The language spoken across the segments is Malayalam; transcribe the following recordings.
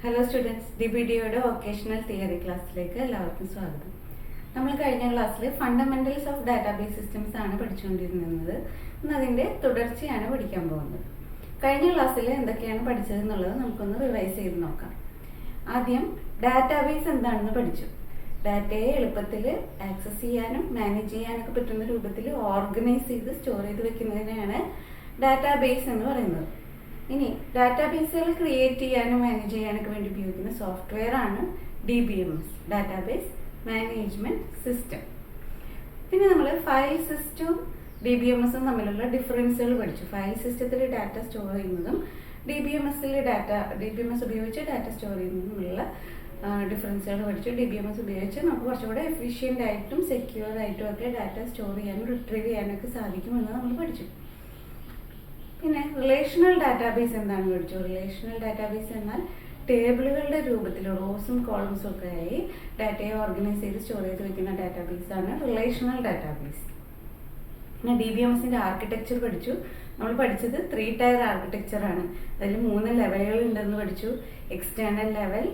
ഹലോ സ്റ്റുഡൻസ്, DBDയുടെ വൊക്കേഷണൽ തിയറി ക്ലാസ്സിലേക്ക് എല്ലാവർക്കും സ്വാഗതം. നമ്മൾ കഴിഞ്ഞ ക്ലാസ്സിൽ ഫണ്ടമെന്റൽസ് ഓഫ് ഡാറ്റാബേസ് സിസ്റ്റംസ് ആണ് പഠിച്ചുകൊണ്ടിരുന്നത്. ഇന്ന് അതിൻ്റെ തുടർച്ചയാണ് പഠിക്കാൻ പോകുന്നത്. കഴിഞ്ഞ ക്ലാസ്സിൽ എന്തൊക്കെയാണ് പഠിച്ചത് എന്നുള്ളത് നമുക്കൊന്ന് റിവൈസ് ചെയ്ത് നോക്കാം. ആദ്യം ഡാറ്റാബേസ് എന്താണെന്ന് പഠിച്ചു. ഡാറ്റയെ എളുപ്പത്തിൽ ആക്സസ് ചെയ്യാനും മാനേജ് ചെയ്യാനൊക്കെ പറ്റുന്ന രൂപത്തിൽ ഓർഗനൈസ് ചെയ്ത് സ്റ്റോർ ചെയ്ത് വെക്കുന്നതിനെയാണ് ഡാറ്റാബേസ് എന്ന് പറയുന്നത്. ഇനി ഡാറ്റാബേസുകൾ ക്രിയേറ്റ് ചെയ്യാനും മാനേജ് ചെയ്യാനൊക്കെ വേണ്ടി ഉപയോഗിക്കുന്ന സോഫ്റ്റ്വെയർ ആണ് DBMS, ഡാറ്റാബേസ് മാനേജ്മെന്റ് സിസ്റ്റം. പിന്നെ നമ്മൾ ഫയൽ സിസ്റ്റവും DBMSും തമ്മിലുള്ള ഡിഫറൻസുകൾ പഠിച്ചു. ഫയൽ സിസ്റ്റത്തിൽ ഡാറ്റ സ്റ്റോർ ചെയ്യുന്നതും DBMS ഉപയോഗിച്ച് ഡാറ്റ സ്റ്റോർ ചെയ്യുന്നതുമുള്ള ഡിഫറൻസുകൾ പഠിച്ചു. DBMS ഉപയോഗിച്ച് നമുക്ക് കുറച്ചുകൂടെ എഫിഷ്യൻ്റ് ആയിട്ടും സെക്യൂർ ആയിട്ടും ഒക്കെ ഡാറ്റ സ്റ്റോർ ചെയ്യാനും റിട്രീവ് ചെയ്യാനൊക്കെ സാധിക്കുമെന്ന് നമ്മൾ പഠിച്ചു. പിന്നെ റിലേഷണൽ ഡാറ്റാബേസ് എന്താണെന്ന് പഠിച്ചു. റിലേഷണൽ ഡാറ്റാബേസ് എന്നാൽ ടേബിളുകളുടെ രൂപത്തിൽ റോസും കോളംസും ഒക്കെ ആയി ഡാറ്റയെ ഓർഗനൈസ് ചെയ്ത് സ്റ്റോർ ചെയ്ത് വെക്കുന്ന ഡാറ്റാബേസ് ആണ് റിലേഷണൽ ഡാറ്റാബേസ്. പിന്നെ DBMSന്റെ ആർക്കിടെക്ചർ പഠിച്ചു. നമ്മൾ പഠിച്ചത് 3 ടയർ ആർക്കിടെക്ചർ ആണ്. അതിൽ 3 ലെവലുകൾ ഉണ്ടെന്ന് പഠിച്ചു. External level,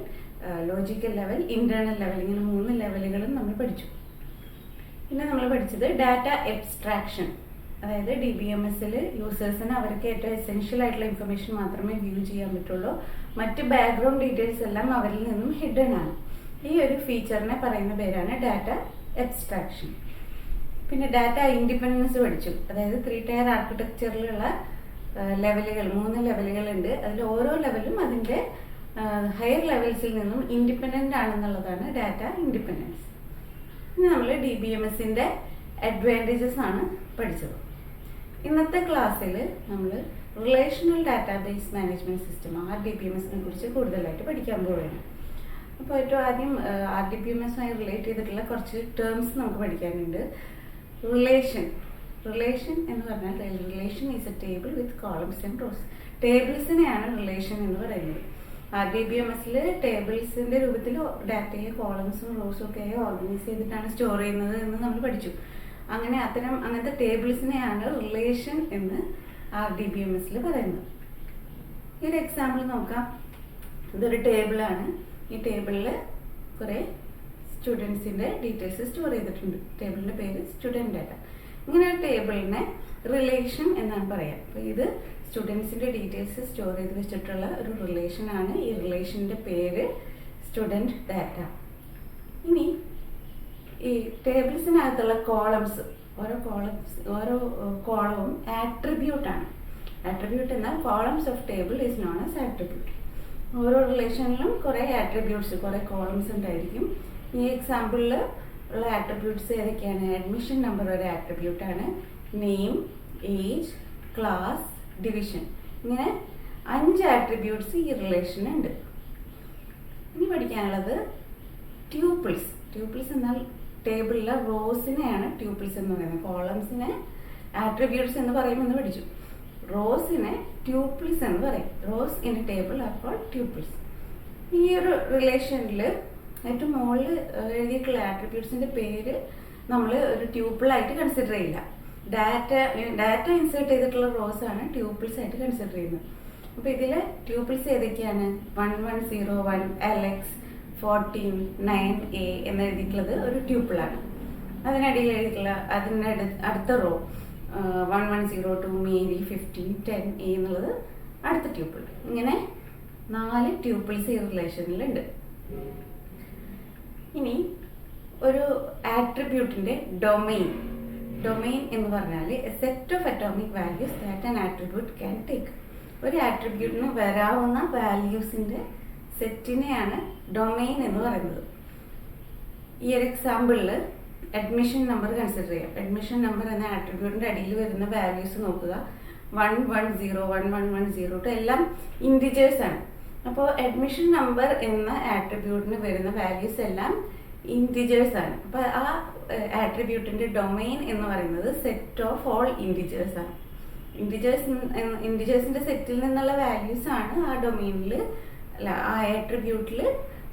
logical level, internal level, ഇങ്ങനെ 3 ലെവലുകളും നമ്മൾ പഠിച്ചു. പിന്നെ നമ്മൾ പഠിച്ചത് ഡാറ്റ എബ്സ്ട്രാക്ഷൻ, അതായത് DBMSൽ യൂസേഴ്സിന് അവർക്ക് ഏറ്റവും എസെൻഷ്യൽ ആയിട്ടുള്ള ഇൻഫർമേഷൻ മാത്രമേ വ്യൂ ചെയ്യാൻ പറ്റുള്ളൂ. മറ്റ് ബാക്ക്ഗ്രൗണ്ട് ഡീറ്റെയിൽസ് എല്ലാം അവരിൽ നിന്നും ഹിഡൻ ആണ്. ഈ ഒരു ഫീച്ചറിനെ പറയുന്ന പേരാണ് ഡാറ്റ എബ്സ്ട്രാക്ഷൻ. പിന്നെ ഡാറ്റ ഇൻഡിപെൻഡൻസ് പഠിച്ചു. അതായത് 3 ടയർ ആർക്കിടെക്ചറിലുള്ള ലെവലുകൾ, 3 ലെവലുകളുണ്ട്. അതിൽ ഓരോ ലെവലും അതിൻ്റെ ഹയർ ലെവൽസിൽ നിന്നും ഇൻഡിപെൻഡൻ്റ് ആണെന്നുള്ളതാണ് ഡാറ്റ ഇൻഡിപെൻഡൻസ്. ഇനി നമ്മൾ DBMSന്റെ അഡ്വാൻറ്റേജസ് ആണ് പഠിച്ചത്. ഇന്നത്തെ ക്ലാസ്സിൽ നമ്മൾ റിലേഷണൽ ഡാറ്റാബേസ് മാനേജ്മെന്റ് സിസ്റ്റം RDBMSനെ കുറിച്ച് കൂടുതലായിട്ട് പഠിക്കാൻ പോവുകയാണ്. അപ്പോൾ ഏറ്റവും ആദ്യം RDBMSമായി റിലേറ്റ് ചെയ്തിട്ടുള്ള കുറച്ച് ടേംസ് നമുക്ക് പഠിക്കാനുണ്ട്. റിലേഷൻ എന്ന് പറഞ്ഞാൽ relation is a table with columns and rows. ടേബിൾസിനെയാണ് റിലേഷൻ എന്ന് പറയുന്നത്. RDBMSൽ ടേബിൾസിന്റെ രൂപത്തിൽ ഡാറ്റയെ കോളംസും റോസും ഒക്കെ ഓർഗനൈസ് ചെയ്തിട്ടാണ് സ്റ്റോർ ചെയ്യുന്നത് എന്ന് നമ്മൾ പഠിച്ചു. അങ്ങനത്തെ ടേബിൾസിനെയാണ് റിലേഷൻ എന്ന് RDBMSൽ പറയുന്നത്. ഈ ഒരു എക്സാമ്പിൾ നോക്കാം. ഇതൊരു ടേബിളാണ്. ഈ ടേബിളിൽ കുറേ സ്റ്റുഡൻസിന്റെ ഡീറ്റെയിൽസ് സ്റ്റോർ ചെയ്തിട്ടുണ്ട്. ടേബിളിന്റെ പേര് സ്റ്റുഡന്റ് ഡാറ്റ. ഇങ്ങനെ ഒരു ടേബിളിനെ റിലേഷൻ എന്നാണ് പറയാം. അപ്പോൾ ഇത് സ്റ്റുഡൻസിന്റെ ഡീറ്റെയിൽസ് സ്റ്റോർ ചെയ്ത് വെച്ചിട്ടുള്ള ഒരു റിലേഷൻ ആണ്. ഈ റിലേഷന്റെ പേര് സ്റ്റുഡന്റ് ഡാറ്റ. ഇനി ഈ ടേബിൾസിനകത്തുള്ള കോളംസ്, ഓരോ കോളവും ആട്രിബ്യൂട്ട് ആണ്. ആട്രിബ്യൂട്ട് എന്നാൽ columns of table is known as attribute. ഓരോ റിലേഷനിലും കുറേ ആട്രിബ്യൂട്ട്സ്, കുറേ കോളംസ് ഉണ്ടായിരിക്കും. ഈ എക്സാമ്പിളിൽ ഉള്ള ആട്രിബ്യൂട്ട്സ് ഏതൊക്കെയാണ്? അഡ്മിഷൻ നമ്പർ ഒരു ആട്രിബ്യൂട്ടാണ്. നെയിം, ഏജ്, ക്ലാസ്, ഡിവിഷൻ, ഇങ്ങനെ 5 ആട്രിബ്യൂട്ട്സ് ഈ റിലേഷൻ ഉണ്ട്. ഇനി പഠിക്കാനുള്ളത് ട്യൂപ്പിൾസ്. ട്യൂപ്പിൾസ് എന്നാൽ ടേബിളിലെ റോസിനെയാണ് ട്യൂപ്പിൾസ് എന്ന് പറയുന്നത്. കോളംസിനെ ആട്രിബ്യൂട്ട്സ് എന്ന് പറയുമെന്ന് പഠിച്ചു. റോസിനെ ട്യൂപ്പിൾസ് എന്ന് പറയും. Rows in a table are called tuples. ഈ ഒരു റിലേഷനിൽ ഏറ്റവും മുകളിൽ എഴുതിയിട്ടുള്ള ആട്രിബ്യൂട്ട്സിന്റെ പേര് നമ്മൾ ഒരു ട്യൂപ്പിളായിട്ട് കൺസിഡർ ചെയ്യില്ല. ഡാറ്റ ഇൻസേർട്ട് ചെയ്തിട്ടുള്ള റോസ് ആണ് ട്യൂപ്പിൾസ് ആയിട്ട് കൺസിഡർ ചെയ്യുന്നത്. അപ്പോൾ ഇതിലെ ട്യൂപ്പിൾസ് ഏതൊക്കെയാണ്? 1101, Alex, 14, 9A എന്ന് എഴുതിയിട്ടുള്ളത് ഒരു ട്യൂപ്പിളാണ്. അതിനിടയിൽ എഴുതിയിട്ടുള്ള അടുത്ത റോ 1102, മേരി, 15, 10A എന്നുള്ളത് അടുത്ത ട്യൂപ്പിൾ. ഇങ്ങനെ 4 ട്യൂപ്പിൾസ് ഈ റിലേഷനിലുണ്ട്. ഇനി ഒരു ആട്രിബ്യൂട്ടിന്റെ ഡൊമെയിൻ എന്ന് പറഞ്ഞാൽ A set of atomic values that an attribute can take. ഒരു ആട്രിബ്യൂട്ടിന് വരാവുന്ന വാല്യൂസിന്റെ സെറ്റിനെയാണ് ഡൊമെയിൻ എന്ന് പറയുന്നത്. ഈ ഒരു എക്സാമ്പിളിൽ അഡ്മിഷൻ നമ്പർ കൺസിഡർ ചെയ്യാം. അഡ്മിഷൻ നമ്പർ എന്ന ആട്രിബ്യൂട്ടിന്റെ അടിയിൽ വരുന്ന വാല്യൂസ് നോക്കുക. 110, 1110 എല്ലാം ഇൻഡിജേഴ്സ് ആണ്. അപ്പോൾ അഡ്മിഷൻ നമ്പർ എന്ന ആട്രിബ്യൂട്ടിന് വരുന്ന വാല്യൂസ് എല്ലാം ഇൻഡിജേഴ്സ് ആണ്. അപ്പോൾ ആ ആട്രിബ്യൂട്ടിന്റെ ഡൊമെയിൻ എന്ന് പറയുന്നത് സെറ്റ് ഓഫ് ഓൾ ഇൻഡിജേഴ്സ് ആണ്. ഇൻഡിജേഴ്സിന്റെ സെറ്റിൽ നിന്നുള്ള വാല്യൂസ് ആണ് ആ ഡൊമെയിനിൽ, ആ ആട്രിബ്യൂട്ടിൽ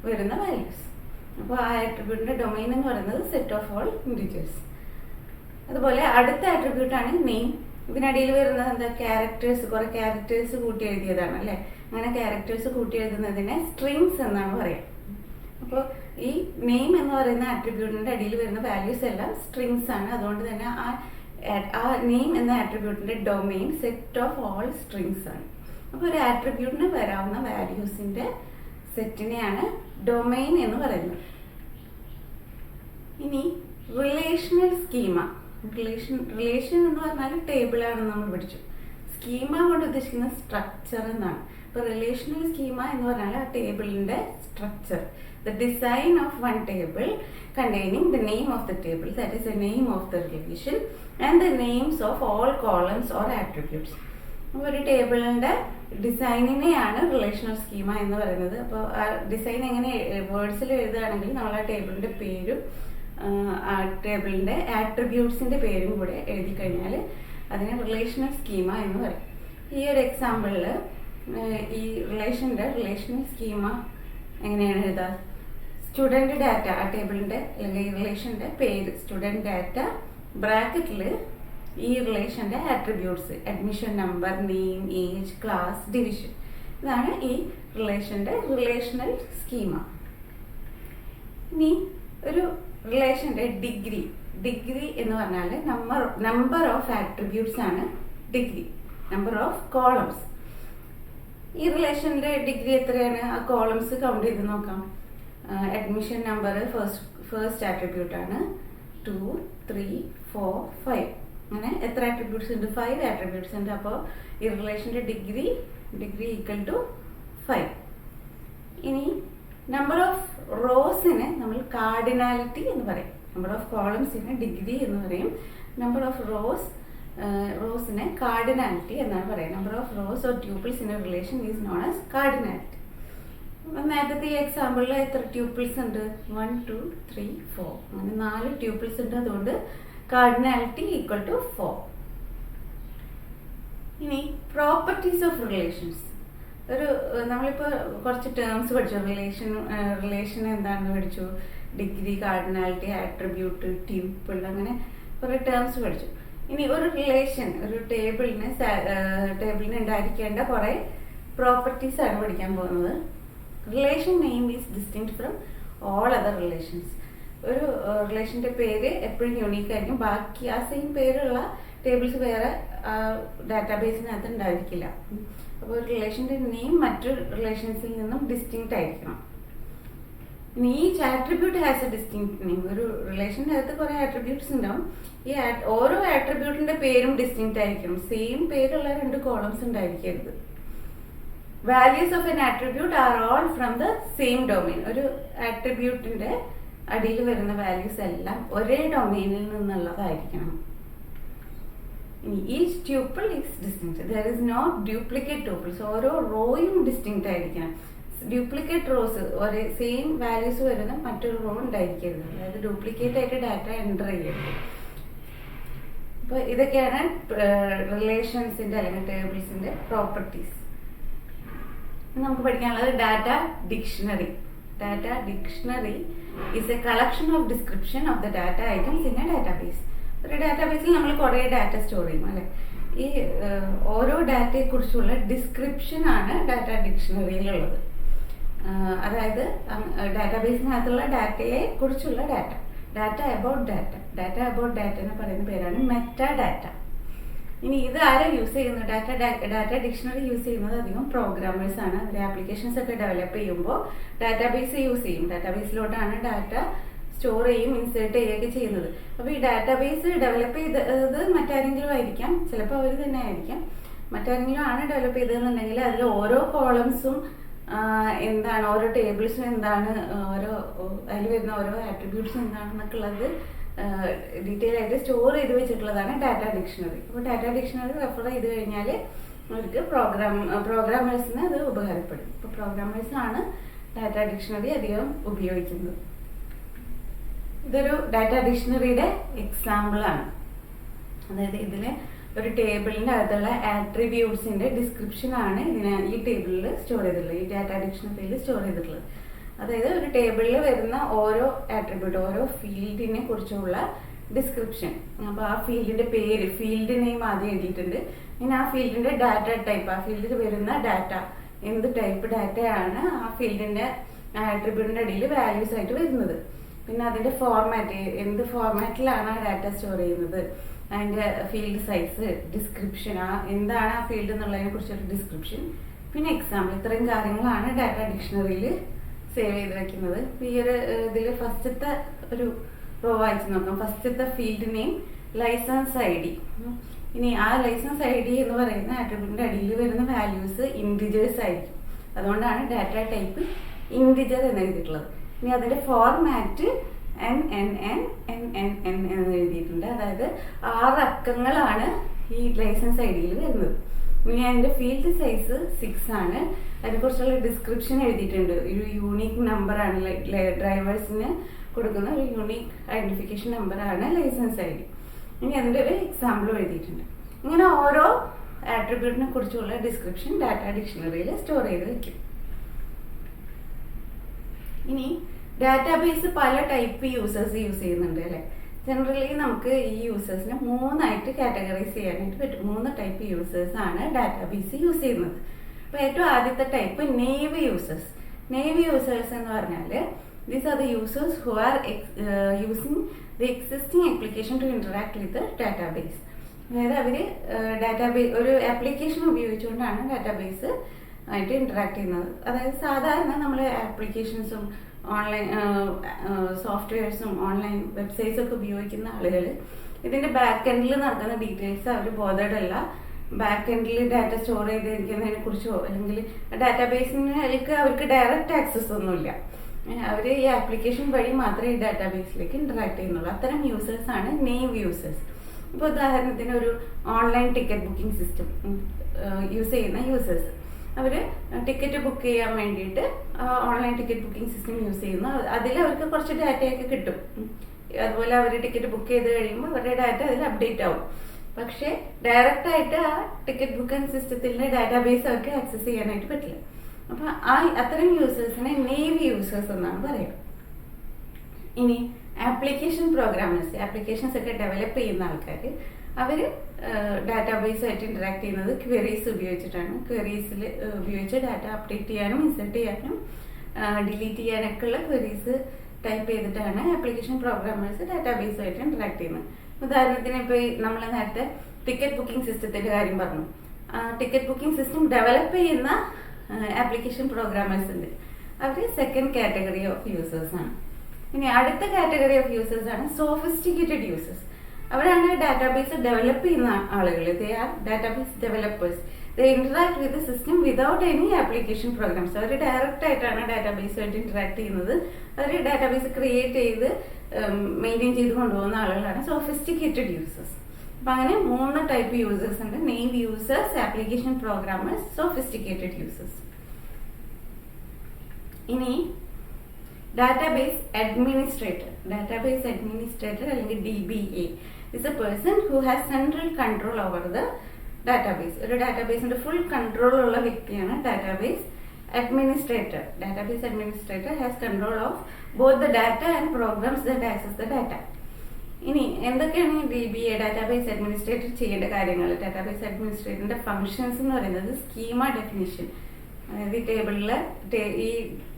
വരുന്ന വാല്യൂസ്. അപ്പോൾ ആ ആട്രിബ്യൂട്ടിന്റെ ഡൊമെയിൻ എന്ന് പറയുന്നത് സെറ്റ് ഓഫ് ഓൾ ഇൻഡിജേഴ്സ്. അതുപോലെ അടുത്ത ആട്രിബ്യൂട്ടാണ് നെയിം. ഇതിനിടയിൽ വരുന്നത് എന്താ? ക്യാരക്ടേഴ്സ്, കുറെ ക്യാരക്ടേഴ്സ് കൂട്ടി എഴുതിയതാണ് അല്ലെ. അങ്ങനെ ക്യാരക്ടേഴ്സ് കൂട്ടി എഴുതുന്നതിനെ സ്ട്രിങ്സ് എന്നാണ് പറയുക. അപ്പോൾ ഈ നെയിം എന്ന് പറയുന്ന ആട്രിബ്യൂട്ടിന്റെ അടിയിൽ വരുന്ന വാല്യൂസ് എല്ലാം സ്ട്രിങ്സ് ആണ്. അതുകൊണ്ട് തന്നെ ആ നെയിം എന്ന ആട്രിബ്യൂട്ടിന്റെ domain set of all strings ആണ്. അപ്പോൾ ഒരു ആട്രിബ്യൂട്ടിന് വരാവുന്ന വാല്യൂസിന്റെ സെറ്റിനെയാണ് ഡൊമെയിൻ എന്ന് പറയുന്നത്. ഇനി റിലേഷണൽ സ്കീമ. റിലേഷൻ എന്ന് പറഞ്ഞാൽ ടേബിൾ ആണെന്ന് നമ്മൾ പഠിച്ചു. സ്കീമ കൊണ്ട് ഉദ്ദേശിക്കുന്നത് സ്ട്രക്ചർ എന്നാണ്. ഇപ്പൊ റിലേഷണൽ സ്കീമ എന്ന് പറഞ്ഞാൽ ആ ടേബിളിന്റെ structure, the design of one table containing the name of the table, that is the name of the relation, and the names of all columns or attributes. അപ്പോൾ ഒരു ടേബിളിന്റെ ഡിസൈനിനെയാണ് റിലേഷണൽ സ്കീമ എന്ന് പറയുന്നത്. അപ്പോൾ ആ ഡിസൈൻ എങ്ങനെ വേർഡ്സിൽ എഴുതുകയാണെങ്കിൽ നമ്മൾ ആ ടേബിളിന്റെ പേരും ആ ടേബിളിന്റെ ആട്രിബ്യൂട്ട്സിന്റെ പേരും കൂടെ എഴുതി കഴിഞ്ഞാൽ അതിനെ റിലേഷണൽ സ്കീമ എന്ന് പറയും. ഈ ഒരു എക്സാമ്പിളിൽ ഈ റിലേഷണൽ സ്കീമ എങ്ങനെയാണ് എഴുതുക? സ്റ്റുഡന്റ് ഡാറ്റ, ആ ടേബിളിന്റെ അല്ലെങ്കിൽ ഈ റിലേഷന്റെ പേര് സ്റ്റുഡന്റ് ഡാറ്റ, ബ്രാക്കറ്റിൽ ഈ റിലേഷന്റെ attributes admission number, name, age, class, division. ഇതാണ് ഈ റിലേഷന്റെ റിലേഷണൽ സ്കീമ. ഇനി ഒരു റിലേഷന്റെ ഡിഗ്രി എന്ന് പറഞ്ഞാൽ നമ്പർ ഓഫ് ആട്രിബ്യൂട്ട്സ് ആണ് ഡിഗ്രി, നമ്പർ ഓഫ് കോളംസ്. ഈ റിലേഷന്റെ ഡിഗ്രി എത്രയാണ്? ആ കോളംസ് കൗണ്ട് ചെയ്ത് നോക്കാം. അഡ്മിഷൻ നമ്പർ ഫസ്റ്റ് ആട്രിബ്യൂട്ട് ആണ്. 2, 3, 4, 5. അങ്ങനെ എത്ര ആട്രിബ്യൂട്ട്സ് ഉണ്ട്? 5 ആട്രിബ്യൂട്ട്സ് ഉണ്ട്. അപ്പോൾ ഈ റിലേഷന്റെ ഡിഗ്രി ഈക്വൽ ടു 5. ഇനി നമ്പർ ഓഫ് റോസിനെ നമ്മൾ കാർഡിനാലിറ്റി എന്ന് പറയും. നമ്പർ ഓഫ് കോളംസിനെ ഡിഗ്രി എന്ന് പറയും. നമ്പർ ഓഫ് റോസിനെ കാർഡിനാലിറ്റി എന്നാണ് പറയുക. Number of rows or tuples in A relation is known as cardinality. നേരത്തെ ഈ എക്സാമ്പിളിൽ എത്ര ട്യൂപ്പിൾസ് ഉണ്ട്? 1, 2, 3, 4. അങ്ങനെ 4 ട്യൂപ്പിൾസ് ഉണ്ട്. അതുകൊണ്ട് കാർഡിനാലിറ്റി ഈക്വൽ ടു 4. ഇനി പ്രോപ്പർട്ടീസ് ഓഫ് റിലേഷൻസ്. നമ്മളിപ്പോൾ കുറച്ച് ടേംസ് പഠിച്ചു. റിലേഷൻ എന്താണെന്ന് പഠിച്ചു. ഡിഗ്രി, കാർഡിനാലിറ്റി, ആട്രിബ്യൂട്ട്, ട്യൂപ്പിൾ, അങ്ങനെ കുറെ ടേംസ് പഠിച്ചു. ഇനി ഒരു റിലേഷൻ, ഒരു ടേബിളിന് ഉണ്ടായിരിക്കേണ്ട കുറെ പ്രോപ്പർട്ടീസ് ആണ് പഠിക്കാൻ പോകുന്നത്. Relation name is distinct from all other relations. ഒരു റിലേഷന്റെ പേര് എപ്പോഴും യൂണീക്ക് ആയിരിക്കും. ബാക്കി ആ സെയിം പേരുള്ള ടേബിൾസ് വേറെ ഡാറ്റാബേസിനകത്ത് ഉണ്ടായിരിക്കില്ല. അപ്പോൾ ഒരു റിലേഷന്റെ നെയിം മറ്റു റിലേഷൻസിൽ നിന്നും ഡിസ്റ്റിങ്ക്ട് ആയിരിക്കണം. Each attribute has A distinct name. ഒരു റിലേഷന്റെ അകത്ത് കുറെ ആട്രിബ്യൂട്ട്സ് ഉണ്ടാവും. ഈ ഓരോ ആട്രിബ്യൂട്ടിന്റെ പേരും ഡിസ്റ്റിങ്ക്ട് ആയിരിക്കും. സെയിം പേരുള്ള 2 കോളംസ് ഉണ്ടായിരിക്കരുത്. Values of an attribute are all from the same domain. ഒരു ആട്രിബ്യൂട്ടിന്റെ അടിയിൽ വരുന്ന വാല്യൂസ് എല്ലാം ഒരേ ഡൊമെയിനിൽ നിന്നുള്ളതായിരിക്കണം. Each tuple is distinct. There is not duplicate tuples. ഓരോ റോയും ഡിസ്റ്റിങ്ക്ട് ആയിരിക്കണം. ഡ്യൂപ്ലിക്കേറ്റ് റോസ്, ഒരേ സെയിം വാല്യൂസ് വരുന്ന മറ്റൊരു റോ ഉണ്ടായിരിക്കരുത്. അതായത് ഡ്യൂപ്ലിക്കേറ്റ് ആയിട്ട് ഡാറ്റ എൻ്റർ ചെയ്യരുത്. അപ്പോൾ ഇതൊക്കെയാണ് റിലേഷൻസിന്റെ അല്ലെങ്കിൽ ടേബിൾസിന്റെ പ്രോപ്പർട്ടീസ്. നമുക്ക് പഠിക്കാനുള്ളത് data dictionary. Data dictionary is A collection of description of the data items in A database. ഒരു ഡാറ്റാബേസിൽ നമ്മൾ കുറേ ഡാറ്റ സ്റ്റോർ ചെയ്യും അല്ലെ. ഈ ഓരോ ഡാറ്റയെ കുറിച്ചുള്ള ഡിസ്ക്രിപ്ഷൻ ആണ് ഡാറ്റ ഡിക്ഷണറിയിലുള്ളത്. അതായത് ഡാറ്റാബേസിനകത്തുള്ള ഡാറ്റയെ കുറിച്ചുള്ള ഡാറ്റ അബൌട്ട് ഡാറ്റ എന്ന് പറയുന്ന പേരാണ് മെറ്റാ ഡാറ്റ. ഇനി ഇത് ആരാ യൂസ് ചെയ്യുന്നത്? ഡാറ്റ ഡിക്ഷണറി യൂസ് ചെയ്യുന്നത് അധികം പ്രോഗ്രാമേഴ്സ് ആണ്. അവർ ആപ്ലിക്കേഷൻസ് ഒക്കെ ഡെവലപ്പ് ചെയ്യുമ്പോൾ ഡാറ്റാബേസ് യൂസ് ചെയ്യും. ഡാറ്റാബേസിലോട്ടാണ് ഡാറ്റ സ്റ്റോർ ചെയ്യും, ഇൻസേർട്ട് ചെയ്യുകയൊക്കെ ചെയ്യുന്നത്. അപ്പോൾ ഈ ഡാറ്റാബേസ് ഡെവലപ്പ് ചെയ്തത് മറ്റാരെങ്കിലും ആയിരിക്കാം, ചിലപ്പോൾ അവർ തന്നെ ആയിരിക്കാം. മറ്റാരെങ്കിലും ആണ് ഡെവലപ്പ് ചെയ്തതെന്നുണ്ടെങ്കിൽ അതിൽ ഓരോ കോളംസും എന്താണ്, ഓരോ ടേബിൾസും എന്താണ്, അതിൽ വരുന്ന ഓരോ ആട്രിബ്യൂട്ട്സും എന്താണെന്നൊക്കെ ഉള്ളത് ഡീറ്റെയിൽ ആയിട്ട് സ്റ്റോർ ചെയ്ത് വെച്ചിട്ടുള്ളതാണ് ഡാറ്റ ഡിക്ഷണറി. അപ്പോൾ ഡാറ്റ ഡിക്ഷണറി റെഫർ ചെയ്ത് കഴിഞ്ഞാൽ അവർക്ക് പ്രോഗ്രാമേഴ്സിന് അത് ഉപകാരപ്പെടും. ഇപ്പോൾ പ്രോഗ്രാമേഴ്സാണ് ഡാറ്റ ഡിക്ഷണറി അധികം ഉപയോഗിക്കുന്നത്. ഇതൊരു ഡാറ്റ ഡിക്ഷണറിയുടെ എക്സാമ്പിളാണ്. അതായത് ഇതില് ഒരു ടേബിളിന്റെ അകത്തുള്ള ആട്രിബ്യൂട്ട്സിന്റെ ഡിസ്ക്രിപ്ഷൻ ആണ് ഈ ടേബിളിൽ സ്റ്റോർ ചെയ്തിട്ടുള്ളത്, ഈ ഡാറ്റ ഡിക്ഷണറിയിൽ സ്റ്റോർ ചെയ്തിട്ടുള്ളത്. അതായത് ഒരു ടേബിളിൽ വരുന്ന ഓരോ ആട്രിബ്യൂട്ട്, ഓരോ ഫീൽഡിനെ കുറിച്ചുള്ള ഡിസ്ക്രിപ്ഷൻ. അപ്പോൾ ആ ഫീൽഡിന്റെ പേര്, ഫീൽഡ് നെയിം ആദ്യം എഴുതിയിട്ടുണ്ട്. ഇനി ആ ഫീൽഡിന്റെ ഡാറ്റ ടൈപ്പ്, ആ ഫീൽഡിൽ വരുന്ന ഡാറ്റ എന്ത് ടൈപ്പ് ഡാറ്റയാണ് ആ ഫീൽഡിന്റെ ആട്രിബ്യൂട്ടിന്റെ അടിയിൽ വാല്യൂസ് ആയിട്ട് വരുന്നത്. പിന്നെ അതിന്റെ ഫോർമാറ്റ്, എന്ത് ഫോർമാറ്റിലാണ് ആ ഡാറ്റ സ്റ്റോർ ചെയ്യുന്നത്, അതിന്റെ ഫീൽഡ് സൈസ്, ഡിസ്ക്രിപ്ഷൻ, എന്താണ് ആ ഫീൽഡ് എന്നുള്ളതിനെ കുറിച്ചൊരു ഡിസ്ക്രിപ്ഷൻ, പിന്നെ എക്സാമ്പിൾ. ഇത്രയും കാര്യങ്ങളാണ് ഡാറ്റ ഡിക്ഷണറിയിൽ സേവ് ചെയ്ത് വെക്കുന്നത്. ഈ ഒരു ഇതിൽ ഫസ്റ്റത്തെ ഒരു റോ വായിച്ച് നോക്കാം. ഫസ്റ്റത്തെ ഫീൽഡ് നെയിം, ലൈസൻസ് ഐ ഡി. ഇനി ആ ലൈസൻസ് ഐ ഡി എന്ന് പറയുന്ന ആട്രിബ്യൂട്ടിന്റെ അടിയിൽ വരുന്ന വാല്യൂസ് ഇൻഡിജേഴ്സ് ആയിരിക്കും. അതുകൊണ്ടാണ് ഡാറ്റ ടൈപ്പ് ഇൻഡിജർ എന്ന് എഴുതിയിട്ടുള്ളത്. ഇനി അതിന്റെ ഫോർമാറ്റ് NNN എന്ന് എഴുതിയിട്ടുണ്ട്. അതായത് 6 അക്കങ്ങളാണ് ഈ ലൈസൻസ് ഐ ഡിയിൽ വരുന്നത്. ഇനി അതിന്റെ ഫീൽഡ് സൈസ് 6 ആണ്. അതിനെക്കുറിച്ചുള്ള ഡിസ്ക്രിപ്ഷൻ എഴുതിയിട്ടുണ്ട്. ഒരു യൂണീക്ക് നമ്പറാണ്, ഡ്രൈവേഴ്സിന് കൊടുക്കുന്ന ഒരു യൂണീക്ക് ഐഡന്റിഫിക്കേഷൻ നമ്പറാണ് ലൈസൻസ് ഐ ഡി. ഇനി അതിന്റെ ഒരു എക്സാമ്പിളും എഴുതിയിട്ടുണ്ട്. ഇങ്ങനെ ഓരോ ആട്രിബ്യൂട്ടിനെ കുറിച്ചുള്ള ഡിസ്ക്രിപ്ഷൻ ഡാറ്റ ഡിക്ഷണറിയിൽ സ്റ്റോർ ചെയ്ത് വെക്കും. ഇനി ഡാറ്റാബേസ് പല ടൈപ്പ് യൂസേഴ്സ് യൂസ് ചെയ്യുന്നുണ്ട് അല്ലെ. ജനറലി നമുക്ക് ഈ യൂസേഴ്സിനെ 3 ആയിട്ട് കാറ്റഗറൈസ് ചെയ്യാനായിട്ട് പറ്റും. 3 ടൈപ്പ് യൂസേഴ്സ് ആണ് ഡാറ്റാബേസ് യൂസ് ചെയ്യുന്നത്. അപ്പൊ ഏറ്റവും ആദ്യത്തെ ടൈപ്പ് നേവ് യൂസേഴ്സ്. നേവ് യൂസേഴ്സ് എന്ന് പറഞ്ഞാൽ these are the users who are using the existing application to interact with the database. അതായത് അവര് ഡാറ്റാബേസ് ഒരു ആപ്ലിക്കേഷൻ ഉപയോഗിച്ചുകൊണ്ടാണ് ഡാറ്റാബേസ് ആയിട്ട് ഇന്ററാക്ട് ചെയ്യുന്നത്. അതായത് സാധാരണ നമ്മൾ ആപ്ലിക്കേഷൻസും ഓൺലൈൻ സോഫ്റ്റ്വെയർസും ഓൺലൈൻ വെബ്സൈറ്റ്സും ഒക്കെ ഉപയോഗിക്കുന്ന ആളുകൾ ഇതിന്റെ ബാക്ക് എൻഡിൽ നടക്കുന്ന ഡീറ്റെയിൽസ് അവർ ബോധേഡ് അല്ല. ബാക്ക് എൻഡിൽ ഡാറ്റ സ്റ്റോർ ചെയ്തിരിക്കുന്നതിനെ കുറിച്ചോ അല്ലെങ്കിൽ ഡാറ്റാബേസിലേക്ക് അവർക്ക് ഡയറക്റ്റ് ആക്സസ് ഒന്നുമില്ല. അവർ ഈ ആപ്ലിക്കേഷൻ വഴി മാത്രമേ ഈ ഡാറ്റാബേസിലേക്ക് ഇന്ററാക്ട് ചെയ്യുന്നുള്ളൂ. അത്തരം യൂസേഴ്സ് ആണ് നേവ് യൂസേഴ്സ്. ഇപ്പോൾ ഉദാഹരണത്തിന് ഒരു online ticket booking system use ചെയ്യുന്ന യൂസേഴ്സ്, അവർ ടിക്കറ്റ് ബുക്ക് ചെയ്യാൻ വേണ്ടിയിട്ട് online ticket booking system use ചെയ്യുന്നു. അതിൽ അവർക്ക് കുറച്ച് ഡാറ്റയൊക്കെ കിട്ടും. അതുപോലെ അവർ ടിക്കറ്റ് ബുക്ക് ചെയ്ത് കഴിയുമ്പോൾ അവരുടെ ഡാറ്റ അതിൽ അപ്ഡേറ്റ് ആവും. പക്ഷേ ഡയറക്റ്റ് ആയിട്ട് ആ ടിക്കറ്റ് ബുക്കിംഗ് സിസ്റ്റത്തിന്റെ ഡാറ്റാബേസ് അവർക്ക് ആക്സസ് ചെയ്യാനായിട്ട് പറ്റില്ല. അപ്പൊ അത്തരം യൂസേഴ്സിനെ നേവ് യൂസേഴ്സ് എന്നാണ് പറയുക. ഇനി ആപ്ലിക്കേഷൻ പ്രോഗ്രാമേഴ്സ്, ആപ്ലിക്കേഷൻസ് ഒക്കെ ഡെവലപ്പ് ചെയ്യുന്ന ആൾക്കാർ, അവര് ഡാറ്റാബേസുമായിട്ട് ഇന്ററാക്ട് ചെയ്യുന്നത് ക്വയറീസ് ഉപയോഗിച്ചിട്ടാണ്. ക്വയറീസിൽ ഉപയോഗിച്ച് ഡാറ്റ അപ്ഡേറ്റ് ചെയ്യാനും ഇൻസേർട്ട് ചെയ്യാനും ഡിലീറ്റ് ചെയ്യാനൊക്കെ ഉള്ള ക്വയറീസ് ടൈപ്പ് ചെയ്തിട്ടാണ് ആപ്ലിക്കേഷൻ പ്രോഗ്രാമേഴ്സ് ഡാറ്റാബേസുമായിട്ട് ഇന്ററാക്ട് ചെയ്യുന്നത്. ഉദാഹരണത്തിന് ഇപ്പോൾ നമ്മൾ നേരത്തെ ടിക്കറ്റ് ബുക്കിംഗ് സിസ്റ്റത്തിന്റെ കാര്യം പറഞ്ഞു. ടിക്കറ്റ് ബുക്കിംഗ് സിസ്റ്റം ഡെവലപ്പ് ചെയ്യുന്ന ആപ്ലിക്കേഷൻ പ്രോഗ്രാമേഴ്സ് ഉണ്ട്. അവർ സെക്കൻഡ് കാറ്റഗറി ഓഫ് യൂസേഴ്സ് ആണ്. ഇനി അടുത്ത കാറ്റഗറി ഓഫ് യൂസേഴ്സ് ആണ് സോഫിസ്റ്റിക്കേറ്റഡ് യൂസേഴ്സ്. അവരാണ് ഡാറ്റാബേസ് ഡെവലപ്പ് ചെയ്യുന്ന ആളുകൾ. They are database developers. They interact with the system without any application programs. അവർ ഡയറക്റ്റ് ആയിട്ടാണ് ഡാറ്റാബേസുമായിട്ട് ഇന്ററാക്ട് ചെയ്യുന്നത്. അവർ ഡാറ്റാബേസ് ക്രിയേറ്റ് ചെയ്ത് മെയിൻറ്റെയിൻ ചെയ്ത് കൊണ്ടുപോകുന്ന ആളുകളാണ് സോഫിസ്റ്റിക്കേറ്റഡ് യൂസേഴ്സ്. അപ്പൊ അങ്ങനെ 3 ടൈപ്പ് യൂസേഴ്സ് ഉണ്ട്: naive users, application programmers, sophisticated users. ഇനി ഡാറ്റാബേസ് അഡ്മിനിസ്ട്രേറ്റർ. ഡാറ്റാബേസ് അഡ്മിനിസ്ട്രേറ്റർ അല്ലെങ്കിൽ DBA is a person who has central control over the database. ഒരു ഡാറ്റാബേസിന്റെ ഫുൾ കൺട്രോൾ ഉള്ള വ്യക്തിയാണ് database administrator. Database administrator has control of both the data and programs that access the data. ഇനി എന്തൊക്കെയാണ് ഈ DBA ഡാറ്റാബേസ് അഡ്മിനിസ്ട്രേറ്റർ ചെയ്യേണ്ട കാര്യങ്ങൾ? ഡാറ്റാബേസ് അഡ്മിനിസ്ട്രേറ്ററിന്റെ ഫംഗ്ഷൻസ് എന്ന് പറയുന്നത് സ്കീമ ഡെഫിനിഷൻ, അതായത് ഈ ടേബിളില് ഈ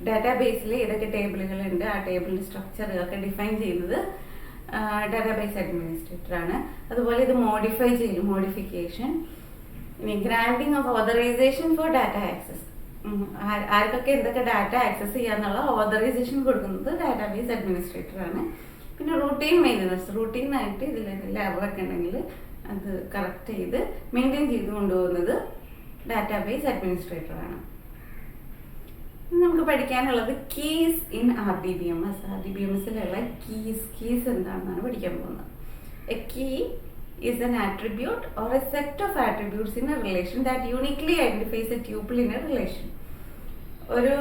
ഡാറ്റാബേസിൽ ഏതൊക്കെ ടേബിളുകളുണ്ട് ആ ടേബിളിന്റെ സ്ട്രക്ചറുകളൊക്കെ ഡിഫൈൻ ചെയ്യുന്നത് ഡാറ്റാബേസ് അഡ്മിനിസ്ട്രേറ്റർ ആണ്. അതുപോലെ ഇത് മോഡിഫൈ ചെയ്യും, മോഡിഫിക്കേഷൻ. ഇനി granting of authorization for data access. ആർക്കൊക്കെ എന്തൊക്കെ ഡാറ്റ ആക്സസ് ചെയ്യാന്നുള്ള ഓതറൈസേഷൻ കൊടുക്കുന്നത് ഡാറ്റാബേസ് അഡ്മിനിസ്ട്രേറ്റർ ആണ്. പിന്നെ റൂട്ടീൻ മെയിൻ്റനൻസ്. റൂട്ടീനായിട്ട് ഇതിൽ എററൊക്കെ ഉണ്ടെങ്കിൽ അത് കറക്റ്റ് ചെയ്ത് മെയിൻറ്റെയിൻ ചെയ്ത് കൊണ്ടുപോകുന്നത് ഡാറ്റാബേസ് അഡ്മിനിസ്ട്രേറ്റർ ആണ്. നമുക്ക് പഠിക്കാനുള്ളത് കീസ് ഇൻ RDBMS. RDBMSലുള്ള കീസ് എന്താണെന്നാണ് പഠിക്കാൻ പോകുന്നത്. A key is an attribute or a set of attributes in a relation that uniquely identifies a tuple in a relation. ഒരു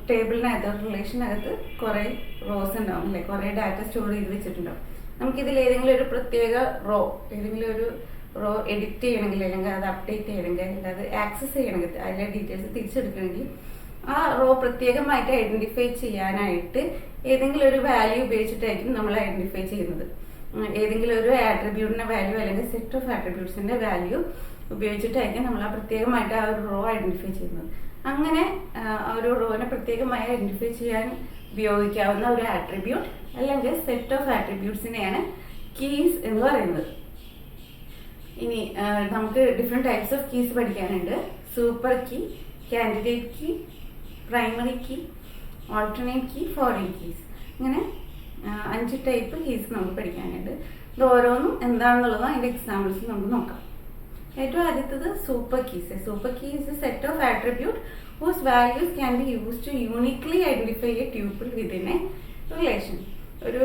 ടേബിളിനകത്ത് റിലേഷനകത്ത് കുറെ റോസ് ഉണ്ടാവും അല്ലെ, കുറെ ഡാറ്റ സ്റ്റോർ ചെയ്ത് വെച്ചിട്ടുണ്ടാവും. നമുക്കിതിൽ ഏതെങ്കിലും ഒരു പ്രത്യേക ഏതെങ്കിലും ഒരു റോ എഡിറ്റ് ചെയ്യണമെങ്കിൽ അല്ലെങ്കിൽ അത് അപ്ഡേറ്റ് ചെയ്യണമെങ്കിൽ അല്ലെങ്കിൽ അത് ആക്സസ് ചെയ്യണമെങ്കിൽ അതിലെ ഡീറ്റെയിൽസ് തിരിച്ചെടുക്കണമെങ്കിൽ ആ റോ പ്രത്യേകമായിട്ട് ഐഡന്റിഫൈ ചെയ്യാനായിട്ട് ഏതെങ്കിലും ഒരു വാല്യൂ ഉപയോഗിച്ചിട്ടായിരിക്കും നമ്മൾ ഐഡന്റിഫൈ ചെയ്യുന്നത്. ഏതെങ്കിലും ഒരു ആട്രിബ്യൂട്ടിന്റെ വാല്യൂ അല്ലെങ്കിൽ സെറ്റ് ഓഫ് ആട്രിബ്യൂട്ട്സിന്റെ വാല്യൂ ഉപയോഗിച്ചിട്ടായിരിക്കും നമ്മൾ ആ പ്രത്യേകമായിട്ട് ആ ഒരു റോ ഐഡന്റിഫൈ ചെയ്യുന്നത്. അങ്ങനെ ഒരു റോനെ പ്രത്യേകമായി ഐഡന്റിഫൈ ചെയ്യാൻ ഉപയോഗിക്കാവുന്ന ഒരു ആട്രിബ്യൂട്ട് അല്ലെങ്കിൽ സെറ്റ് ഓഫ് ആട്രിബ്യൂട്ട്സിനെയാണ് കീസ് എന്ന് പറയുന്നത്. ഇനി നമുക്ക് ഡിഫറെന്റ് ടൈപ്സ് ഓഫ് കീസ് പഠിക്കാനുണ്ട്. Super key, candidate key, primary key, alternate key, foreign keys. ഇങ്ങനെ 5 ടൈപ്പ് കീസ് നമുക്ക് പഠിക്കാനുണ്ട്. ഇത് ഓരോന്നും എന്താണെന്നുള്ളത് അതിന്റെ എക്സാമ്പിൾസ് നമുക്ക് നോക്കാം. ഏറ്റവും ആദ്യത്തത് super keys. Super key is a set of attribute whose values can be used to uniquely identify a tuple within a relation. ഒരു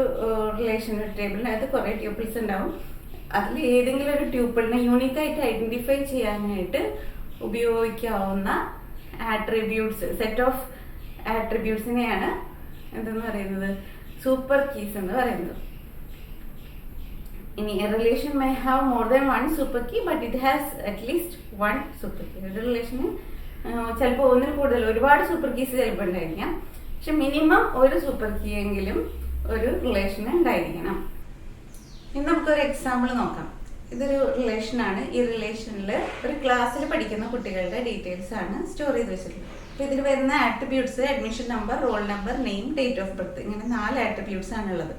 റിലേഷൻ ടേബിളിനകത്ത് കുറേ ട്യൂപ്പിൾസ് ഉണ്ടാവും. അതിൽ ഏതെങ്കിലും ഒരു ട്യൂപ്പിളിനെ യൂണിക്കായിട്ട് ഐഡന്റിഫൈ ചെയ്യാനായിട്ട് ഉപയോഗിക്കാവുന്ന ആട്രിബ്യൂട്ട്സ്, സെറ്റ് ഓഫ് ആട്രിബ്യൂട്ട്സിനെയാണ് എന്തെന്ന് പറയുന്നത്, സൂപ്പർ കീസ് എന്ന് പറയുന്നത്. ഇനി a relation may have more than one super key but it has at least one super key. ഒരു റിലേഷന് ചിലപ്പോൾ ഒന്നിൽ കൂടുതൽ ഒരുപാട് സൂപ്പർ കീസ് ചിലപ്പോൾ ഉണ്ടായിരിക്കാം, പക്ഷെ മിനിമം ഒരു സൂപ്പർ കീ എങ്കിലും ഒരു റിലേഷന് ഉണ്ടായിരിക്കണം. ഇനി നമുക്കൊരു എക്സാമ്പിൾ നോക്കാം. ഇതൊരു റിലേഷനാണ്. ഈ റിലേഷനിൽ ഒരു ക്ലാസ്സിൽ പഠിക്കുന്ന കുട്ടികളുടെ ഡീറ്റെയിൽസ് ആണ് സ്റ്റോർ ചെയ്ത് വെച്ചിട്ടുള്ളത്. അപ്പോൾ ഇതിൽ വരുന്ന attributes admission number, roll number, name, date of birth, ഇങ്ങനെ 4 ആട്രിബ്യൂട്ട്സ് ആണുള്ളത്.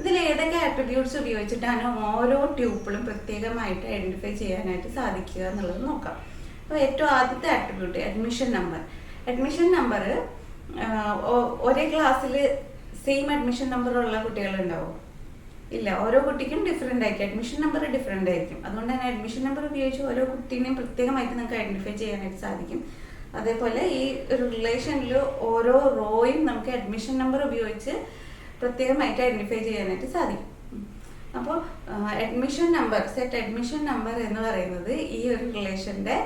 ഇതിൽ ഏതൊക്കെ ആട്രിബ്യൂട്ട്സ് ഉപയോഗിച്ചിട്ടാണ് ഓരോ ട്യൂപ്പിളും പ്രത്യേകമായിട്ട് ഐഡന്റിഫൈ ചെയ്യാനായിട്ട് സാധിക്കുക എന്നുള്ളത് നോക്കാം. അപ്പോൾ ഏറ്റവും ആദ്യത്തെ attribute admission number. Admission number ഒരേ ക്ലാസ്സിൽ സെയിം അഡ്മിഷൻ നമ്പർ ഉള്ള കുട്ടികളുണ്ടാവും? ഇല്ല, ഓരോ കുട്ടിക്കും ഡിഫറെൻ്റ് ആയിരിക്കും. അഡ്മിഷൻ നമ്പർ ഡിഫറെൻ്റ് ആയിരിക്കും. അതുകൊണ്ട് തന്നെ അഡ്മിഷൻ നമ്പർ ഉപയോഗിച്ച് ഓരോ കുട്ടീനെയും പ്രത്യേകമായിട്ട് നമുക്ക് ഐഡന്റിഫൈ ചെയ്യാനായിട്ട് സാധിക്കും. അതേപോലെ ഈ ഒരു റിലേഷനിൽ ഓരോ റോയും നമുക്ക് അഡ്മിഷൻ നമ്പർ ഉപയോഗിച്ച് പ്രത്യേകമായിട്ട് ഐഡന്റിഫൈ ചെയ്യാനായിട്ട് സാധിക്കും. അപ്പോൾ admission number, set admission number എന്ന് പറയുന്നത് ഈ ഒരു റിലേഷന്റെ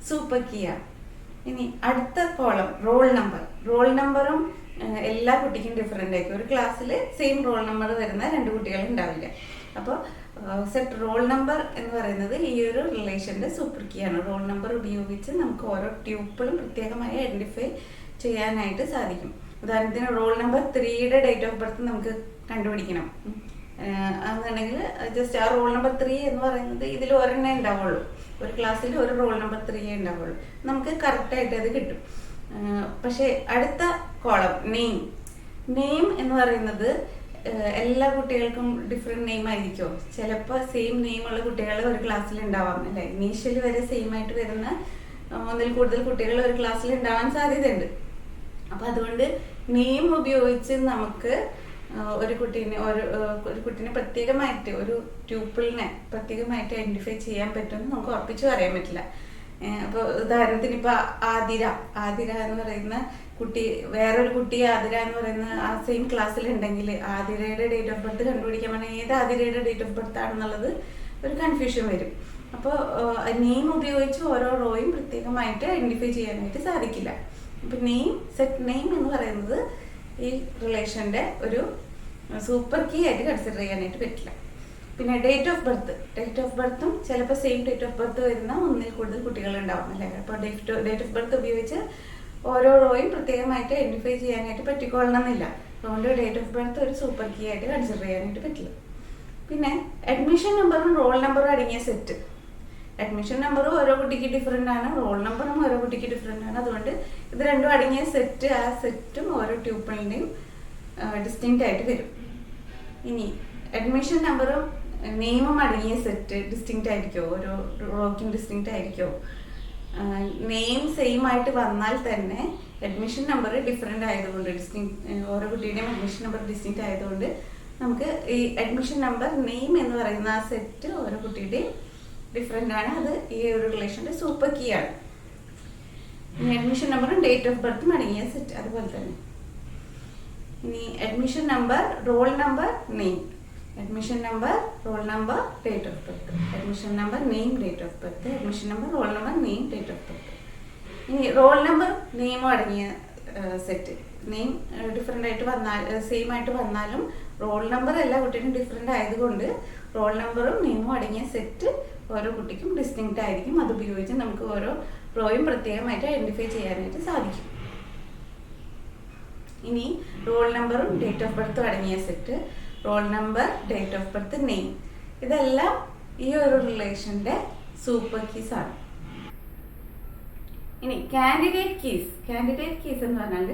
സൂപ്പർ കീ ആണ്. ഇനി അടുത്ത കോളം റോൾ നമ്പർ. റോൾ നമ്പറും എല്ലാ കുട്ടിക്കും ഡിഫറെൻ്റ് ആയിരിക്കും. ഒരു ക്ലാസ്സിൽ സെയിം റോൾ നമ്പർ വരുന്ന 2 കുട്ടികൾ ഉണ്ടാവില്ല. അപ്പോൾ സെറ്റ് റോൾ നമ്പർ എന്ന് പറയുന്നത് ഈ ഒരു റിലേഷന്റെ സൂപ്പർ കീ ആണ്. റോൾ നമ്പർ ഉപയോഗിച്ച് നമുക്ക് ഓരോ ട്യൂപ്പിളും പ്രത്യേകമായി ഐഡന്റിഫൈ ചെയ്യാനായിട്ട് സാധിക്കും. ഉദാഹരണത്തിന് റോൾ നമ്പർ 3യുടെ ഡേറ്റ് ഓഫ് ബർത്ത് നമുക്ക് കണ്ടുപിടിക്കണം എന്നുണ്ടെങ്കിൽ ജസ്റ്റ് ആ റോൾ നമ്പർ 3 എന്ന് പറയുന്നത് ഇതിൽ ഒരെണ്ണേ ഉണ്ടാവുള്ളൂ. ഒരു ക്ലാസ്സിൽ ഒരു റോൾ നമ്പർ 3 ഉണ്ടാവുള്ളൂ. നമുക്ക് കറക്റ്റായിട്ട് അത് കിട്ടും. പക്ഷെ അടുത്ത കോളം നെയിം. നെയിം എന്ന് പറയുന്നത് എല്ലാ കുട്ടികൾക്കും ഡിഫറെന്റ് നെയിം ആയിരിക്കും. ചിലപ്പോൾ സെയിം നെയിമുള്ള കുട്ടികൾ ഒരു ക്ലാസ്സിൽ ഉണ്ടാവാം, അല്ലെ? ഇനീഷ്യലി വരെ സെയിം ആയിട്ട് വരുന്ന ഒന്നിൽ കൂടുതൽ കുട്ടികൾ ഒരു ക്ലാസ്സിൽ ഉണ്ടാവാൻ സാധ്യതയുണ്ട്. അപ്പൊ അതുകൊണ്ട് നെയിം ഉപയോഗിച്ച് നമുക്ക് ഒരു കുട്ടീനെ പ്രത്യേകമായിട്ട്, ഒരു ട്യൂപ്പിളിനെ പ്രത്യേകമായിട്ട് ഐഡന്റിഫൈ ചെയ്യാൻ പറ്റുമെന്ന് നമുക്ക് ഉറപ്പിച്ചു പറയാൻ പറ്റില്ല. അപ്പോൾ ഉദാഹരണത്തിന് ഇപ്പൊ ആതിര എന്ന് പറയുന്ന കുട്ടി, വേറൊരു കുട്ടി ആതിര എന്ന് പറയുന്ന ആ സെയിം ക്ലാസ്സിൽ ഉണ്ടെങ്കിൽ ആതിരയുടെ ഡേറ്റ് ഓഫ് ബർത്ത് കണ്ടുപിടിക്കാൻ പറഞ്ഞാൽ ഏത് ആതിരയുടെ ഡേറ്റ് ഓഫ് ബർത്ത് ആണെന്നുള്ളത് ഒരു കൺഫ്യൂഷൻ വരും. അപ്പോൾ നെയിം ഉപയോഗിച്ച് ഓരോ റോയും പ്രത്യേകമായിട്ട് ഐഡന്റിഫൈ ചെയ്യാനായിട്ട് സാധിക്കില്ല. അപ്പൊ സെറ്റ് നെയിം എന്ന് പറയുന്നത് ഈ റിലേഷന്റെ ഒരു സൂപ്പർ കീ ആയിട്ട് കൺസിഡർ ചെയ്യാനായിട്ട് പറ്റില്ല. പിന്നെ ഡേറ്റ് ഓഫ് ബർത്തും ചിലപ്പോൾ സെയിം ഡേറ്റ് ഓഫ് ബർത്ത് വരുന്ന ഒന്നിൽ കൂടുതൽ കുട്ടികൾ ഉണ്ടാവും, അല്ലേ? അപ്പോൾ ഡേറ്റ് ഓഫ് ബർത്ത് ഉപയോഗിച്ച് ഓരോ റോയും പ്രത്യേകമായിട്ട് ഐഡന്റിഫൈ ചെയ്യാനായിട്ട് പറ്റിക്കൊള്ളണമെന്നില്ല. അതുകൊണ്ട് ഡേറ്റ് ഓഫ് ബർത്ത് ഒരു സൂപ്പർ കീ ആയിട്ട് കൺസിഡർ ചെയ്യാനായിട്ട് പറ്റില്ല. പിന്നെ അഡ്മിഷൻ നമ്പറും റോൾ നമ്പറും അടങ്ങിയ സെറ്റ്. അഡ്മിഷൻ നമ്പറും ഓരോ കുട്ടിക്ക് ഡിഫറെൻ്റ് ആണ്, റോൾ നമ്പറും ഓരോ കുട്ടിക്ക് ഡിഫറെൻ്റ് ആണ്. അതുകൊണ്ട് ഇത് രണ്ടും അടങ്ങിയ സെറ്റ്, ആ സെറ്റും ഓരോ ട്യൂപ്പിളിൻ്റെയും ഡിസ്റ്റിങ്ക്റ്റ് ആയിട്ട് വരും. ഇനി അഡ്മിഷൻ നമ്പറും നെയിമും അടങ്ങിയ സെറ്റ് ഡിസ്റ്റിങ്ക്റ്റ് ആയിരിക്കുമോ? ഓരോ റോക്കും ഡിസ്റ്റിങ്ക്റ്റ് ആയിരിക്കുമോ? നെയിം സെയിം ആയിട്ട് വന്നാൽ തന്നെ അഡ്മിഷൻ നമ്പർ ഡിഫറെൻ്റ് ആയതുകൊണ്ട്, ഓരോ കുട്ടിയുടെയും അഡ്മിഷൻ നമ്പർ ഡിസ്റ്റിങ്ക്റ്റ് ആയതുകൊണ്ട് നമുക്ക് ഈ അഡ്മിഷൻ നമ്പർ നെയിം എന്ന് പറയുന്ന ആ സെറ്റ് ഓരോ കുട്ടിയുടെയും ഡിഫറെൻ്റ് ആണ്. അത് ഈ ഒരു റിലേഷന്റെ സൂപ്പർ കീ ആണ്. ഇനി അഡ്മിഷൻ നമ്പറും ഡേറ്റ് ഓഫ് ബർത്തും അടങ്ങിയ സെറ്റ് അതുപോലെ തന്നെ. ഇനി admission number, roll number, name. Admission number, roll number, date of birth. Admission number, name, date of birth. Admission number, roll number, name, date of birth. ഇനി റോൾ നമ്പർ നെയിമും അടങ്ങിയ സെറ്റ്. നെയിം ഡിഫറെൻ്റ് ആയിട്ട് വന്നാൽ, സെയിം ആയിട്ട് വന്നാലും റോൾ നമ്പർ എല്ലാ കുട്ടികളും ഡിഫറെൻ്റ് ആയതുകൊണ്ട് റോൾ നമ്പറും നെയിമും അടങ്ങിയ സെറ്റ് ഓരോ കുട്ടിക്കും ഡിസ്റ്റിങ്ക്റ്റ് ആയിരിക്കും. അതുപയോഗിച്ച് നമുക്ക് ഓരോ റോയും പ്രത്യേകമായിട്ട് ഐഡന്റിഫൈ ചെയ്യാനായിട്ട് സാധിക്കും. ഇനി റോൾ നമ്പറും ഡേറ്റ് ഓഫ് ബർത്തും അടങ്ങിയ set. Roll number, date of birth, name. ഇതെല്ലാം ഈ ഒരു റിലേഷന്റെ സൂപ്പർ കീസ് ആണ്. ഇനി കാൻഡിഡേറ്റ് കീസ് എന്ന് പറഞ്ഞാൽ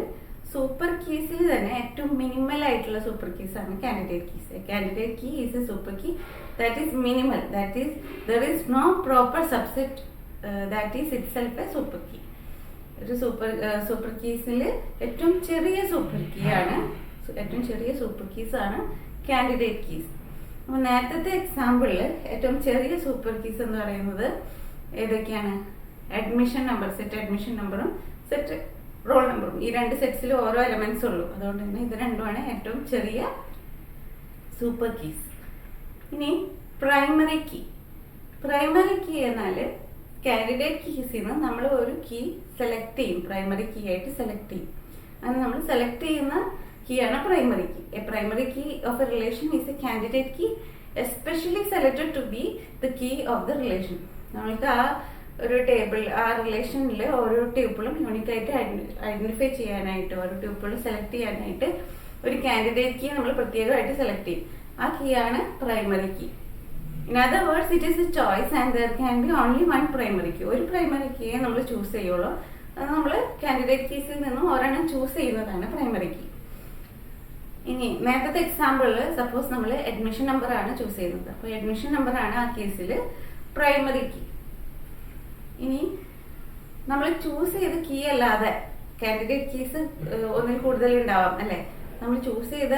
സൂപ്പർ കീസിൽ തന്നെ ഏറ്റവും മിനിമൽ ആയിട്ടുള്ള സൂപ്പർ കീസ് ആണ് candidate keys. Candidate key is a super key that is minimal, that is there is no proper subset that is itself a super key. ഒരു സൂപ്പർ കീസിൽ ഏറ്റവും ചെറിയ സൂപ്പർ കീസ് ആണ് കാൻഡിഡേറ്റ് കീസ്. അപ്പൊ നേരത്തെ എക്സാമ്പിളിൽ ഏറ്റവും ചെറിയ സൂപ്പർ കീസ് എന്ന് പറയുന്നത് ഏതൊക്കെയാണ്? അഡ്മിഷൻ നമ്പർ, സെറ്റ് അഡ്മിഷൻ നമ്പറും സെറ്റ് റോൾ നമ്പറും. ഈ രണ്ട് സെറ്റ്സിൽ ഓരോ എലമെന്റ്സ് ഉള്ളൂ. അതുകൊണ്ട് തന്നെ ഇത് രണ്ടുമാണ് ഏറ്റവും ചെറിയ സൂപ്പർ കീസ്. ഇനി പ്രൈമറി കീ എന്നാൽ കാൻഡിഡേറ്റ് കീസിൽ നിന്ന് നമ്മൾ ഒരു കീ സെലക്ട് ചെയ്യും, പ്രൈമറി കീ ആയിട്ട് സെലക്ട് ചെയ്യും. അങ്ങനെ നമ്മൾ സെലക്ട് ചെയ്യുന്ന കീ ആണ് primary key. A primary key of a relation is a candidate key especially selected to be the key of the relation. നമ്മൾക്ക് ആ ഒരു ടേബിൾ, ആ റിലേഷനിൽ ഓരോ ട്യൂപ്പിളും യൂണിക്കായിട്ട് ഐഡന്റിഫൈ ചെയ്യാനായിട്ട്, ഓരോ ട്യൂപ്പിളും സെലക്ട് ചെയ്യാനായിട്ട് ഒരു കാൻഡിഡേറ്റ് കീ നമ്മൾ പ്രത്യേകമായിട്ട് സെലക്ട് ചെയ്യും. ആ കീ ആണ് primary key. In other words it is a choice and there can be only one primary key. ഒരു പ്രൈമറി കീയെ നമ്മൾ ചൂസ് ചെയ്യുള്ളൂ. അത് നമ്മൾ കാൻഡിഡേറ്റ് കീസിൽ നിന്നും ഒരെണ്ണം ചൂസ് ചെയ്യുന്നതാണ് പ്രൈമറി കീ. ഇനി നേരത്തെ എക്സാമ്പിളിൽ സപ്പോസ് നമ്മൾ അഡ്മിഷൻ നമ്പർ ആണ് ചൂസ് ചെയ്യുന്നത്. അപ്പോൾ അഡ്മിഷൻ നമ്പർ ആണ് ആ കേസിൽ പ്രൈമറി കീ. ഇനി നമ്മൾ ചൂസ് ചെയ്ത കീ അല്ലാതെ കാൻഡിഡേറ്റ് കീസ് ഒന്നിൽ കൂടുതൽ ഉണ്ടാവാം അല്ലെ. നമ്മൾ ചൂസ് ചെയ്ത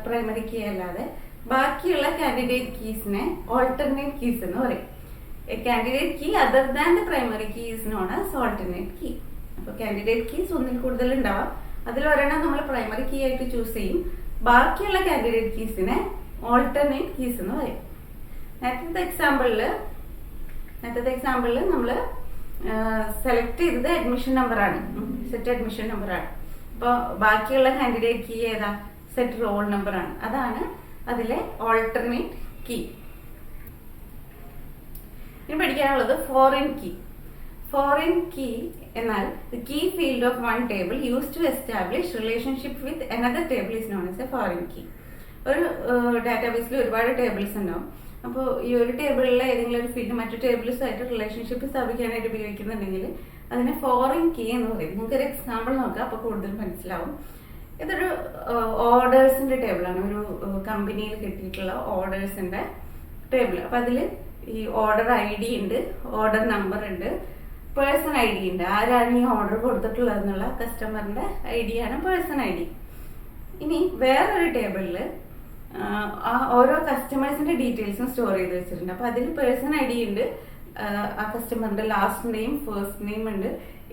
പ്രൈമറി കീ അല്ലാതെ ബാക്കിയുള്ള കാൻഡിഡേറ്റ് കീസിനെ ഓൾട്ടർനേറ്റ് കീസ് എന്ന് പറയും. Candidate key other than the primary key is known as alternate key. അപ്പൊ കാൻഡിഡേറ്റ് കീസ് ഒന്നിൽ കൂടുതൽ ഉണ്ടാവാം. അതിൽ ഒരെണ്ണം നമ്മൾ പ്രൈമറി കീ ആയിട്ട് ചൂസ് ചെയ്യും. ബാക്കിയുള്ള കാൻഡിഡേറ്റ് കീസിനെ ഓൾട്ടർനേറ്റ് കീസ് എന്ന് പറയും. നേരത്തെ എക്സാമ്പിളിൽ നമ്മൾ സെലക്ട് ചെയ്തത് അഡ്മിഷൻ നമ്പർ ആണ്, സെറ്റ് അഡ്മിഷൻ നമ്പർ ആണ്. അപ്പോൾ ബാക്കിയുള്ള കാൻഡിഡേറ്റ് കീ ഏതാ? സെറ്റ് റോൾ നമ്പർ ആണ്. അതാണ് അതിലെ ഓൾട്ടർനേറ്റ് കീ. ഇനി പഠിക്കാനുള്ളത് ഫോറിൻ കീ എന്നാൽ the key field of one table used to establish relationship with another table is known as a foreign key. ഒരു ഡാറ്റാബേസിൽ ഒരുപാട് ടേബിൾസ് ഉണ്ടാവും. അപ്പോൾ ഈ ഒരു ടേബിളിലെ ഏതെങ്കിലും ഒരു ഫീൽഡ് മറ്റു ടേബിൾസുമായിട്ട് റിലേഷൻഷിപ്പ് സ്ഥാപിക്കാനായിട്ട് ഉപയോഗിക്കുന്നുണ്ടെങ്കിൽ അതിനെ ഫോറിൻ കീ എന്ന് പറയും. നമുക്കൊരു എക്സാമ്പിൾ നോക്കാം, അപ്പോൾ കൂടുതൽ മനസ്സിലാവും. ഇതൊരു ഓർഡേഴ്സിന്റെ ടേബിളാണ്, ഒരു കമ്പനിയിൽ കിട്ടിയിട്ടുള്ള ഓർഡേഴ്സിന്റെ ടേബിൾ. അപ്പൊ അതിൽ ഈ ഓർഡർ ID ഉണ്ട്, ഓർഡർ നമ്പർ ഉണ്ട്, പേഴ്സൺ ID ഉണ്ട്. ആരാണ് ഈ ഓർഡർ കൊടുത്തിട്ടുള്ളത് എന്നുള്ള കസ്റ്റമറിന്റെ ID ആണ് പേഴ്സൺ ID. ഇനി വേറൊരു ടേബിളിൽ ഓരോ കസ്റ്റമേഴ്സിന്റെ ഡീറ്റെയിൽസും സ്റ്റോർ ചെയ്ത് വെച്ചിട്ടുണ്ട്. അപ്പൊ അതിൽ പേഴ്സൺ ID ഉണ്ട്, ആ കസ്റ്റമറിന്റെ ലാസ്റ്റ് നെയിം, ഫസ്റ്റ് നെയിം ഉണ്ട്,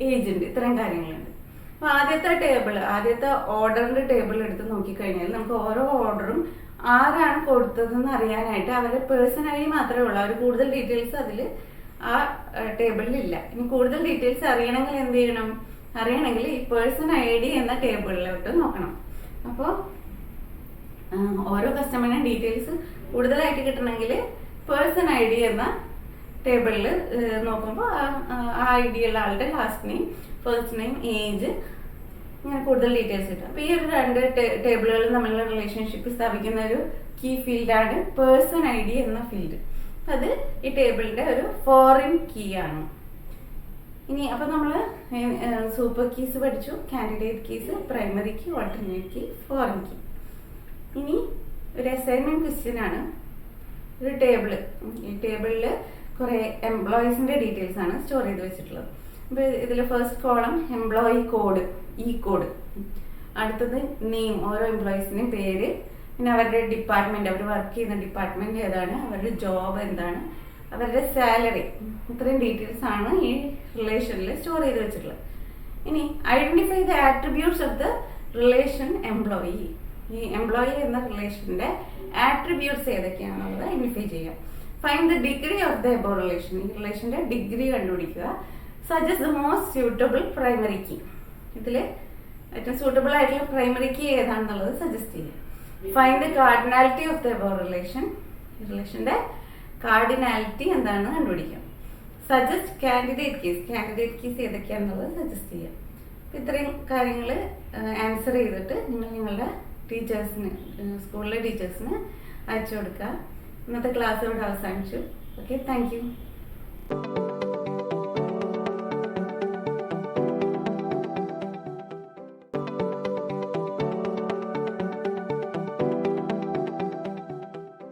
ഏജ് ഉണ്ട്, ഇത്രയും കാര്യങ്ങളുണ്ട്. അപ്പൊ ആദ്യത്തെ ഓർഡറിന്റെ ടേബിൾ എടുത്ത് നോക്കിക്കഴിഞ്ഞാൽ നമുക്ക് ഓരോ ഓർഡറും ആരാണ് കൊടുത്തതെന്ന് അറിയാനായിട്ട് അവരുടെ പേഴ്സൺ ID മാത്രമേ ഉള്ളൂ. അവർ കൂടുതൽ ഡീറ്റെയിൽസ് അതിൽ ആ ടേബിളിൽ ഇല്ല. ഇനി കൂടുതൽ ഡീറ്റെയിൽസ് അറിയണമെങ്കിൽ എന്ത് ചെയ്യണം? അറിയണമെങ്കിൽ ഈ പേഴ്സൺ ID എന്ന ടേബിളിലോട്ട് നോക്കണം. അപ്പോൾ ഓരോ കസ്റ്റമറിന്റെ ഡീറ്റെയിൽസ് കൂടുതലായിട്ട് കിട്ടണമെങ്കിൽ പേഴ്സൺ ID എന്ന ടേബിളിൽ നോക്കുമ്പോൾ ആ ID ഉള്ള ആളുടെ last name, first name, age, ഇങ്ങനെ കൂടുതൽ ഡീറ്റെയിൽസ് കിട്ടും. അപ്പൊ ഈ ഒരു രണ്ട് ടേബിളുകൾ തമ്മിലുള്ള റിലേഷൻഷിപ്പ് സ്ഥാപിക്കുന്ന ഒരു കീ ഫീൽഡാണ് പേഴ്സൺ ID എന്ന ഫീൽഡ്. അത് ഈ ടേബിളിന്റെ ഒരു ഫോറിൻ കീ ആണ്. ഇനി അപ്പൊ നമ്മള് സൂപ്പർ കീസ് പഠിച്ചു, candidate keys, primary key, alternate key, foreign key. ഇനി ഒരു അസൈൻമെന്റ് ക്വസ്റ്റ്യൻ ആണ്. ഒരു ടേബിള്, ഈ ടേബിളില് കുറെ എംപ്ലോയീസിന്റെ ഡീറ്റെയിൽസ് ആണ് സ്റ്റോർ ചെയ്ത് വെച്ചിട്ടുള്ളത്. അപ്പൊ ഇതില് first column employee code, code. അടുത്തത് നെയിം, ഓരോ എംപ്ലോയീസിന്റെയും പേര്, പിന്നെ അവരുടെ ഡിപ്പാർട്ട്മെന്റ്, അവർ വർക്ക് ചെയ്യുന്ന ഡിപ്പാർട്ട്മെന്റ് ഏതാണ്, അവരുടെ ജോബ് എന്താണ്, അവരുടെ സാലറി, ഇത്രയും ഡീറ്റെയിൽസ് ആണ് ഈ റിലേഷനിൽ സ്റ്റോർ ചെയ്ത് വെച്ചിട്ടുള്ളത്. ഇനി identify the attributes of the relation employee. ഈ എംപ്ലോയി എന്ന റിലേഷന്റെ ആട്രിബ്യൂട്ട്സ് ഏതൊക്കെയാണെന്നുള്ളത് ഐഡന്റിഫൈ ചെയ്യാം. Find the degree of the above relation. ഈ റിലേഷന്റെ ഡിഗ്രി കണ്ടുപിടിക്കുക. Suggest the most suitable primary key. ഇതിൽ ഏറ്റവും സൂട്ടബിൾ ആയിട്ടുള്ള പ്രൈമറി കീ ഏതാണെന്നുള്ളത് സജസ്റ്റ് ചെയ്യുക. Find the cardinality of the above relation. റിലേഷന്റെ കാർഡിനാലിറ്റി എന്താണെന്ന് കണ്ടുപിടിക്കാം. സജസ്റ്റ് കാൻഡിഡേറ്റ് കീസ് ഏതൊക്കെയാണെന്നുള്ളത് സജസ്റ്റ് ചെയ്യാം. ഇത്രയും കാര്യങ്ങൾ ആൻസർ ചെയ്തിട്ട് നിങ്ങൾ നിങ്ങളുടെ ടീച്ചേഴ്സിന്, സ്കൂളിലെ ടീച്ചേഴ്സിന് അയച്ചു കൊടുക്കുക. ഇന്നത്തെ ക്ലാസ് ഇവിടെ അവസാനിച്ചു. Okay, thank you.